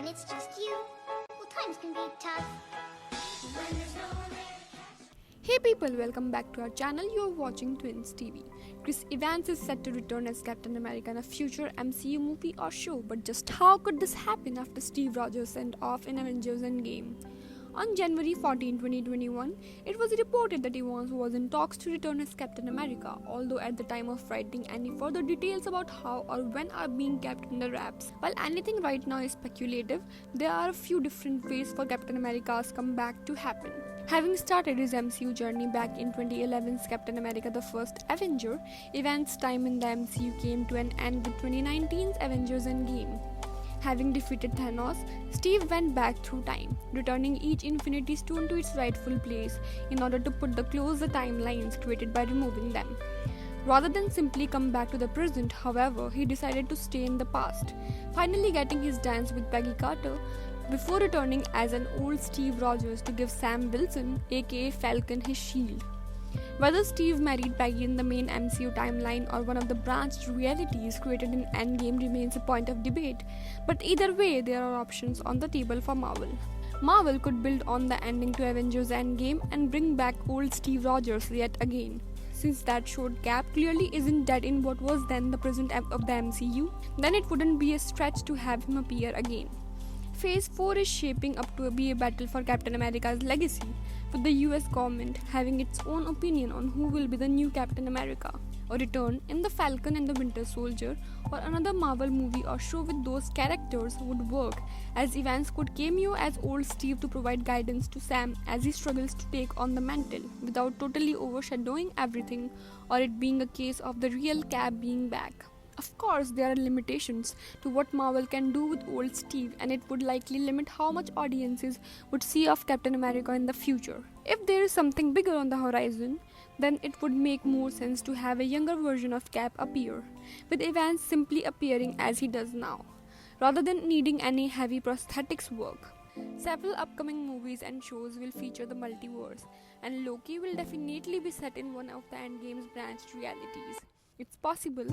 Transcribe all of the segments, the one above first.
when it's just you, well, times can be tough. When there's no one there. Hey people, welcome back to our channel. You're watching Twins TV. Chris Evans is set to return as Captain America in a future MCU movie or show, but just how could this happen after Steve Rogers sent off in Avengers Endgame? On January 14, 2021, it was reported that Evans was in talks to return as Captain America, although at the time of writing any further details about how or when are being kept in the wraps. While anything right now is speculative, there are a few different ways for Captain America's comeback to happen. Having started his MCU journey back in 2011's Captain America the First Avenger, Evans' time in the MCU came to an end with 2019's Avengers Endgame. Having defeated Thanos, Steve went back through time, returning each Infinity Stone to its rightful place in order to close the timelines created by removing them. Rather than simply come back to the present, however, he decided to stay in the past, finally getting his dance with Peggy Carter before returning as an old Steve Rogers to give Sam Wilson, aka Falcon, his shield. Whether Steve married Peggy in the main MCU timeline or one of the branched realities created in Endgame remains a point of debate, but either way, there are options on the table for Marvel. Marvel could build on the ending to Avengers Endgame and bring back old Steve Rogers yet again. Since that short gap clearly isn't dead in what was then the present of the MCU, then it wouldn't be a stretch to have him appear again. Phase 4 is shaping up to be a battle for Captain America's legacy, with the US government having its own opinion on who will be the new Captain America. A return in The Falcon and the Winter Soldier or another Marvel movie or show with those characters would work, as Evans could cameo as old Steve to provide guidance to Sam as he struggles to take on the mantle without totally overshadowing everything or it being a case of the real Cap being back. Of course, there are limitations to what Marvel can do with old Steve, and it would likely limit how much audiences would see of Captain America in the future. If there is something bigger on the horizon, then it would make more sense to have a younger version of Cap appear, with Evans simply appearing as he does now, rather than needing any heavy prosthetics work. Several upcoming movies and shows will feature the multiverse, and Loki will definitely be set in one of the Endgame's branched realities. It's possible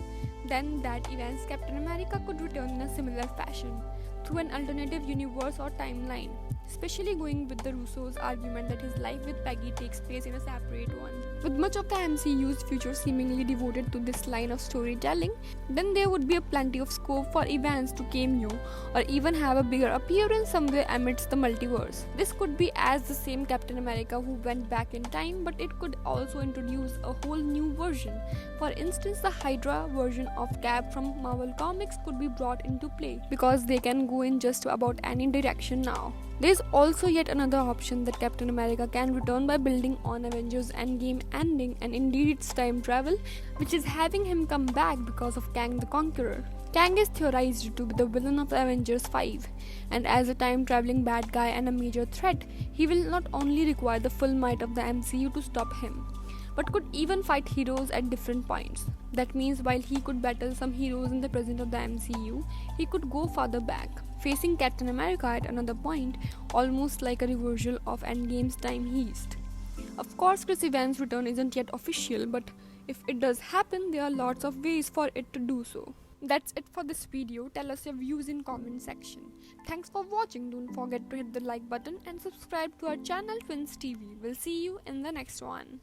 then that Evans' Captain America could return in a similar fashion, through an alternative universe or timeline, especially going with the Russo's argument that his life with Peggy takes place in a separate one. With much of the MCU's future seemingly devoted to this line of storytelling, then there would be plenty of scope for Evans to cameo or even have a bigger appearance somewhere amidst the multiverse. This could be as the same Captain America who went back in time, but it could also introduce a whole new version. For instance, the Hydra version of Cap from Marvel Comics could be brought into play, because they can go in just about any direction now. There is also yet another option that Captain America can return by building on Avengers Endgame ending, and indeed it's time travel, which is having him come back because of Kang the Conqueror. Kang is theorized to be the villain of Avengers 5, and as a time-traveling bad guy and a major threat, he will not only require the full might of the MCU to stop him, but could even fight heroes at different points. That means while he could battle some heroes in the present of the MCU, he could go farther back, facing Captain America at another point, almost like a reversal of Endgame's time heist. Of course, Chris Evans' return isn't yet official, but if it does happen, there are lots of ways for it to do so. That's it for this video. Tell us your views in comment section. Thanks for watching. Don't forget to hit the like button and subscribe to our channel Twins TV. We'll see you in the next one.